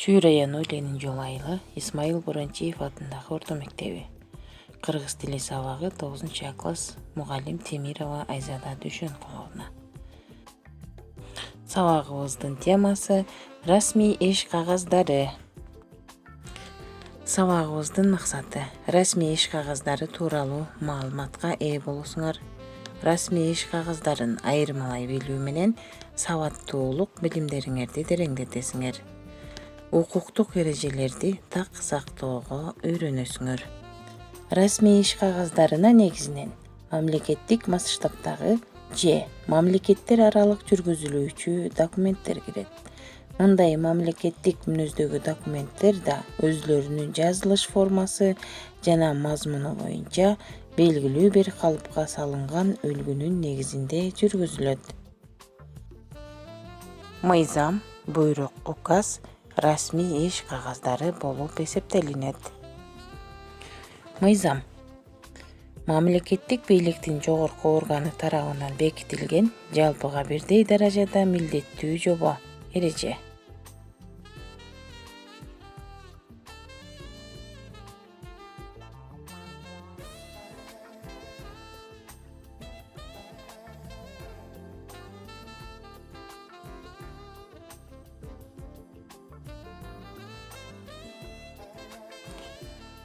Чүй району Ленин жол айылы Исмаил Буранчиев атындағы орто мектеби. Кыргыз тили сабагы 9 класс мугалим Темирова Айзада Дүйшөнкуловна. Сабагыбыздын темасы расмий иш кагаздары. Сабагыбыздын максаты расмий иш кагаздары тууралуу маалыматка ээ болосуңар. Расмий иш кагаздарын айырмалай билүү менен сабаттуулук билимдериңерди тереңдетесиңер. Укуктук эрежелерди так сактоого үйрөнөсүңөр. Расмий иш кагаздарына негизинен мамлекеттик масштабтагы же мамлекеттер аралык жүргүзүлүүчү документтер кирет. Мындай мамлекеттик мүнөздөгү документтер да өзлөрүнүн жазылыш формасы жана мазмуну боюнча белгилүү бир калыпка салынган үлгүнүн негизинде жүргүзүлөт. Мыйзам, буйрук, указ расмий иш кагаздары болуп эсептелинет. Мыйзам мамлекеттик бийликтин жогорку органы тарабынан бекитилген жалпыга бирдей даражада милдеттүү жобо, эреже.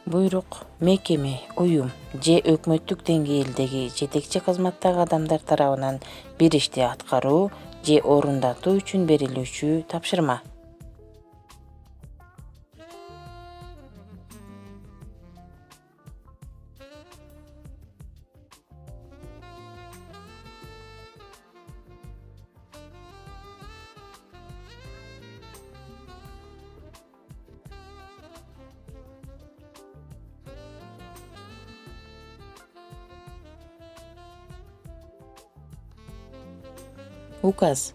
Буйрук мекеме, уюм же өкмөттүк деңгээлдеги жетекчи кызматтагы адамдар тарабынан бир ишти аткаруу же орундатуу үчүн берилүүчү тапшырма. Указ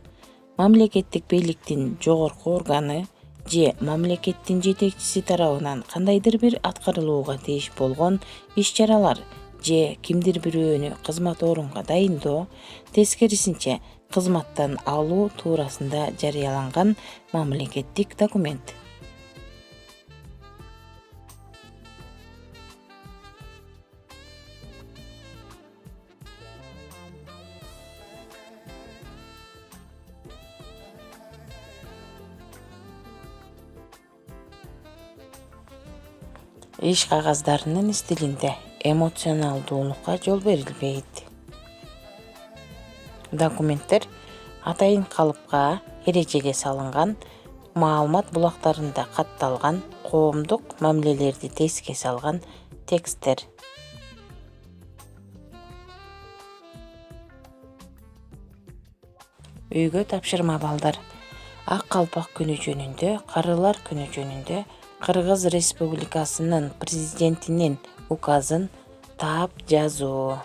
мамлекеттик бийликтин жогорку органы же мамлекеттин жетекчиси тарабынан кандайдыр бир аткарылууга тийиш болгон иш-чаралар же кимдир бирөөнү кызмат орунга дайындоо, тескерисинче кызматтан алуу туурасында жарыяланган мамлекеттик документ. Иш кагаздарынын стилинде эмоционалдуулукка жол берилбейт. Документтер атайын калыпка, эрежеге салынган, маалымат булактарында катталган, коомдук мамилелерди теске салган тексттер. Үйгө тапшырма балдар. Ак калпак күнү жөнүндө, карылар күнү жөнүндө Кыргыз Республикасынын президентинин указын таап жазуу.